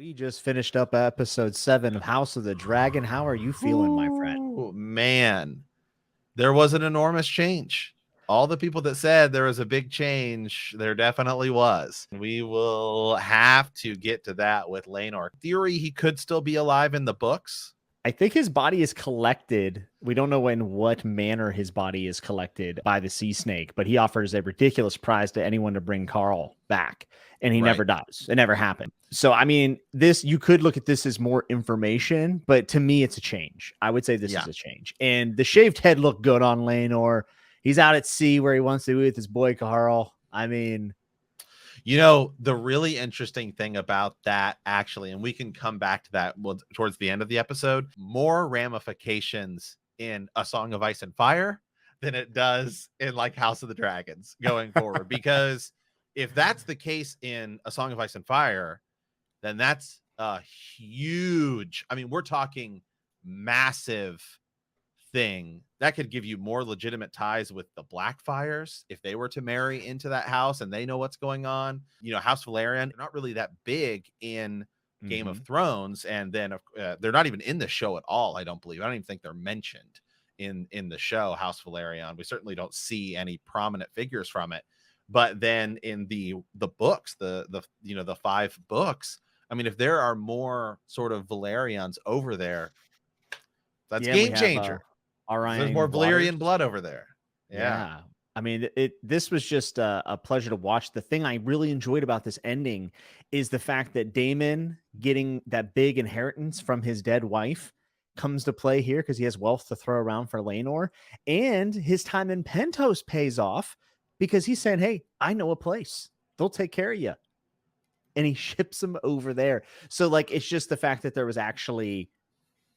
We just finished up episode 7 of House of the Dragon. How are you feeling, my friend? Oh, man, there was an enormous change. All the people that said there was a big change, there definitely was. We will have to get to that with Leanor. Theory, he could still be alive in the books. I think his body is collected. We don't know in what manner his body is collected by the sea snake, but he offers a ridiculous prize to anyone to bring Carl back. And he never does. It never happened. So, I mean, you could look at this as more information, but to me, it's a change. I would say this is a change. And the shaved head looked good on Leanor. He's out at sea where he wants to be with his boy Carl. I mean, you know, the really interesting thing about that, actually, and we can come back to that towards the end of the episode, more ramifications in A Song of Ice and Fire than it does in like House of the Dragons going forward. Because if that's the case in A Song of Ice and Fire, then that's a huge, I mean, we're talking massive thing that could give you more legitimate ties with the Blackfires if they were to marry into that house and they know what's going on. You know, House Valeryon, they're not really that big in Game of Thrones, and then they're not even in the show at all. I don't even think they're mentioned in the show House Valeryon. We certainly don't see any prominent figures from it. But then in the books, the 5 books, I mean, if there are more sort of Valeryons over there, that's game changer. There's more Valyrian blood over there. Yeah. I mean, this was just a pleasure to watch. The thing I really enjoyed about this ending is the fact that Daemon getting that big inheritance from his dead wife comes to play here because he has wealth to throw around for Leanor, and his time in Pentos pays off because he's saying, hey, I know a place. They'll take care of you. And he ships him over there. So, like, it's just the fact that there was actually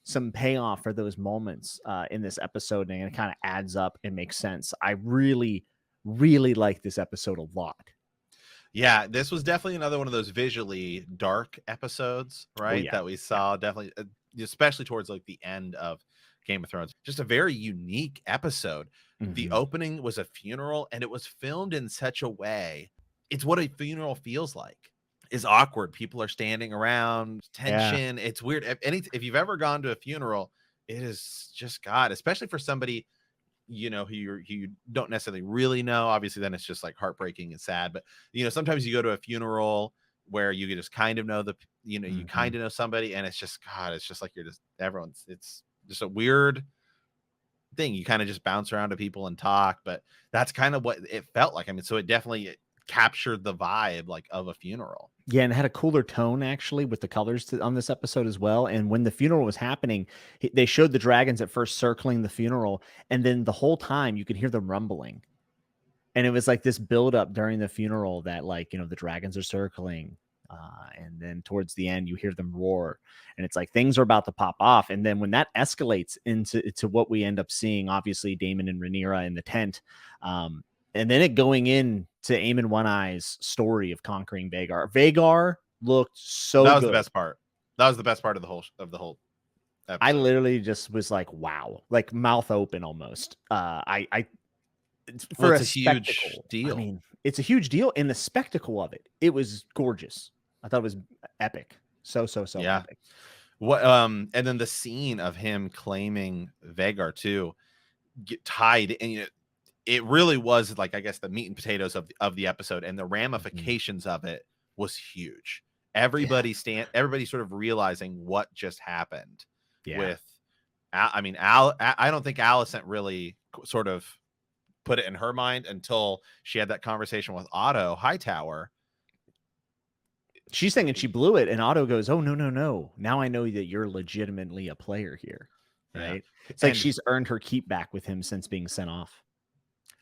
some payoff for those moments in this episode, and it kind of adds up and makes sense. I really, really like this episode a lot. Yeah, this was definitely another one of those visually dark episodes, right? That we saw definitely, especially towards like the end of Game of Thrones. Just a very unique episode. The opening was a funeral, and it was filmed in such a way. It's what a funeral feels like. Is awkward. People are standing around, tension. Yeah. It's weird. If you've ever gone to a funeral, it is just God, especially for somebody, you know, who you don't necessarily really know. Obviously, then it's just like heartbreaking and sad. But, you know, sometimes you go to a funeral where you just kind of know you kind of know somebody, and it's just God, it's just like it's just a weird thing. You kind of just bounce around to people and talk, but that's kind of what it felt like. I mean, so it definitely captured the vibe like of a funeral. Yeah, and it had a cooler tone actually with the colors on this episode as well. And when the funeral was happening, they showed the dragons at first circling the funeral, and then the whole time you could hear them rumbling. And it was like this buildup during the funeral that, like, you know, the dragons are circling, and then towards the end you hear them roar, and it's like things are about to pop off. And then when that escalates into what we end up seeing, obviously Daemon and Rhaenyra in the tent, and then it going in to Aemon One-Eye's story of conquering Vhagar. Vhagar looked so good. That was the best part. That was the best part of the whole episode. I literally just was like, wow, like mouth open almost. For it's a huge deal. I mean, it's a huge deal. In the spectacle of it, it was gorgeous. I thought it was epic. So epic. What and then the scene of him claiming Vhagar too, get tied, and you know, it really was like, I guess, the meat and potatoes of the episode, and the ramifications of it was huge. Everybody sort of realizing what just happened with, I mean, I don't think Alicent really sort of put it in her mind until she had that conversation with Otto Hightower. She's thinking she blew it, and Otto goes, oh, no. Now I know that you're legitimately a player here, right? Yeah. It's like she's earned her keep back with him since being sent off.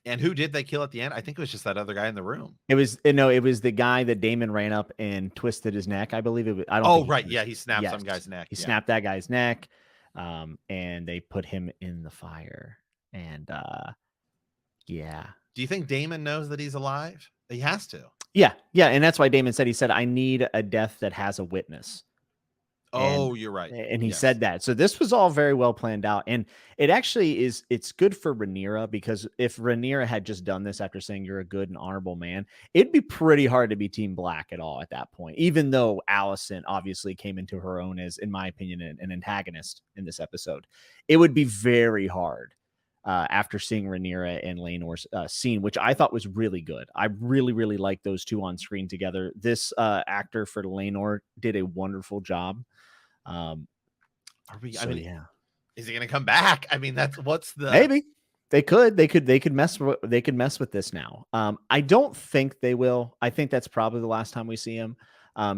And who did they kill at the end? I think it was just that other guy in the room. It was the guy that Daemon ran up and twisted his neck. I believe it was. I don't. Oh, right. Yeah, he snapped some guy's neck. He snapped that guy's neck, and they put him in the fire. And yeah. Do you think Daemon knows that he's alive? He has to. Yeah, and that's why Daemon said, I need a death that has a witness. Oh, you're right. And he Yes. said that. So this was all very well planned out. And it actually is, it's good for Rhaenyra, because if Rhaenyra had just done this after saying you're a good and honorable man, it'd be pretty hard to be Team Black at all at that point, even though Alicent obviously came into her own as, in my opinion, an antagonist in this episode. It would be very hard after seeing Rhaenyra and Laenor's scene, which I thought was really good. I really, really liked those two on screen together. This actor for Leanor did a wonderful job. Are we? So, I mean, yeah, is he going to come back? I mean, that's what's the maybe they could mess with this now. I don't think they will. I think that's probably the last time we see him,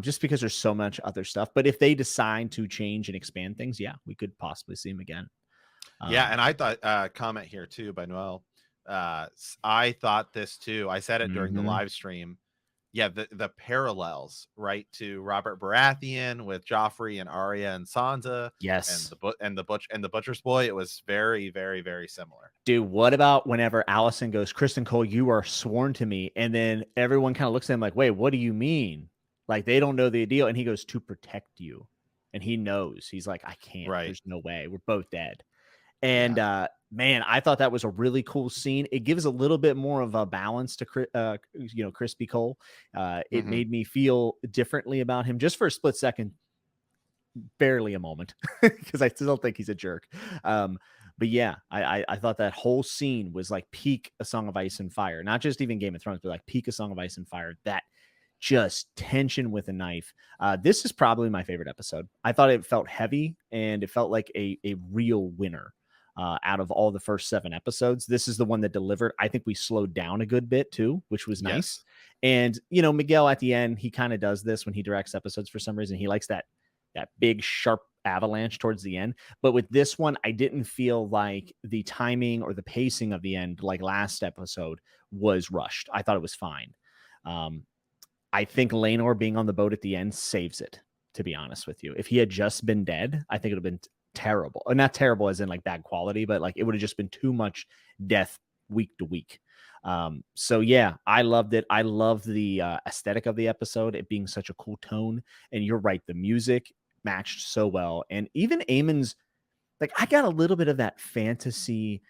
just because there's so much other stuff. But if they decide to change and expand things, yeah, we could possibly see him again. Yeah, and I thought comment here too by Noel. I thought this too. I said it during the live stream. Yeah, the parallels, right, to Robert Baratheon with Joffrey and Arya and Sansa. Yes. And the Butcher's Boy. It was very, very, very similar. Dude, what about whenever Alicent goes, Kristen Cole, you are sworn to me, and then everyone kind of looks at him like, wait, what do you mean? Like they don't know the deal, and he goes, to protect you, and he knows. He's like, I can't. Right. There's no way. We're both dead. And man, I thought that was a really cool scene. It gives a little bit more of a balance to Crispy Cole. It made me feel differently about him just for a split second, barely a moment, because I still think he's a jerk. But yeah, I thought that whole scene was like peak A Song of Ice and Fire, not just even Game of Thrones, but like peak A Song of Ice and Fire. That just tension with a knife. This is probably my favorite episode. I thought it felt heavy and it felt like a real winner. Out of all the first 7 episodes, this is the one that delivered. I think we slowed down a good bit too, which was nice. And Miguel at the end, he kind of does this when he directs episodes for some reason. He likes that big sharp avalanche towards the end. But with this one, I didn't feel like the timing or the pacing of the end, like last episode, was rushed. I thought it was fine. I think Laenor being on the boat at the end saves it, to be honest with you. If he had just been dead, I think it would have been terrible. Or not terrible as in like bad quality, but like it would have just been too much death week to week. So yeah, I loved it. I love the aesthetic of the episode, it being such a cool tone. And you're right, the music matched so well. And even Aemon's, like, I got a little bit of that fantasy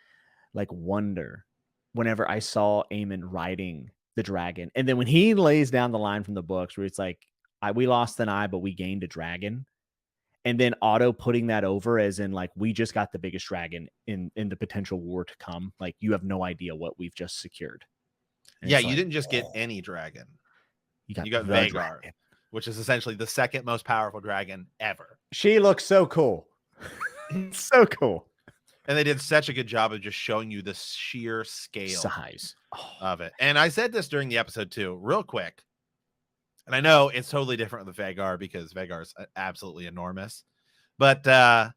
like wonder whenever I saw Aemon riding the dragon. And then when he lays down the line from the books where it's like, we lost an eye, but we gained a dragon. And then Otto putting that over as in like, we just got the biggest dragon in the potential war to come. Like, you have no idea what we've just secured. And yeah, you didn't just get any dragon. You got Vhagar, dragon, which is essentially the second most powerful dragon ever. She looks so cool. So cool. And they did such a good job of just showing you the sheer scale size of it. And I said this during the episode too, real quick. And I know it's totally different with Vhagar because Vhagar is absolutely enormous. But I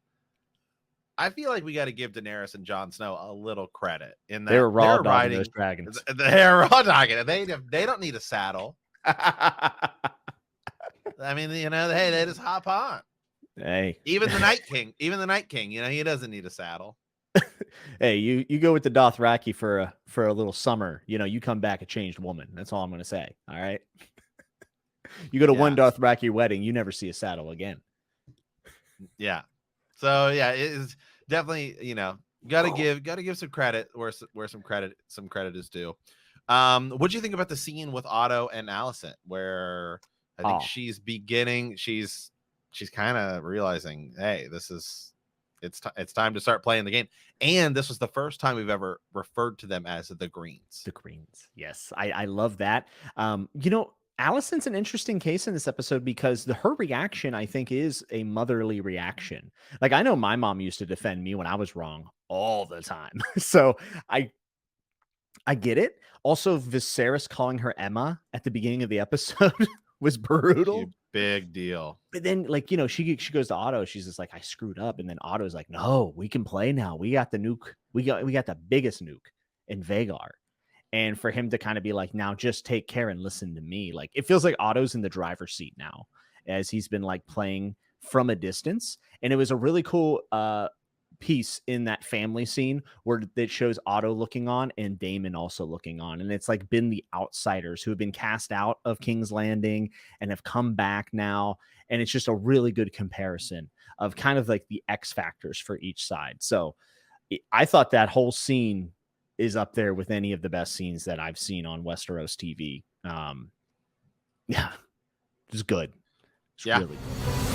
feel like we got to give Daenerys and Jon Snow a little credit in that they're raw riding those dragons. They're raw dogging. They don't need a saddle. I mean, hey, they just hop on. Hey, even the Night King, he doesn't need a saddle. Hey, you go with the Dothraki for a little summer. You come back a changed woman. That's all I'm going to say. All right. You go to one Dothraki wedding, you never see a saddle again. Yeah. So yeah, it is definitely, gotta give some credit where some credit is due. What do you think about the scene with Otto and Alicent, where I think she's kind of realizing, hey, it's time to start playing the game. And this was the first time we've ever referred to them as the Greens. The Greens. Yes. I love that. Alicent's an interesting case in this episode because her reaction, I think, is a motherly reaction. Like, I know my mom used to defend me when I was wrong all the time. So I get it. Also, Viserys calling her Emma at the beginning of the episode was brutal. Big deal. But then, like, she goes to Otto. She's just like, I screwed up. And then Otto's like, no, we can play now. We got the nuke. We got the biggest nuke in Vhagar. And for him to kind of be like, now just take care and listen to me. Like, it feels like Otto's in the driver's seat now as he's been like playing from a distance. And it was a really cool piece in that family scene where it shows Otto looking on and Daemon also looking on. And it's like been the outsiders who have been cast out of King's Landing and have come back now. And it's just a really good comparison of kind of like the X factors for each side. So I thought that whole scene is up there with any of the best scenes that I've seen on Westeros TV. Yeah, it's good. It's really good.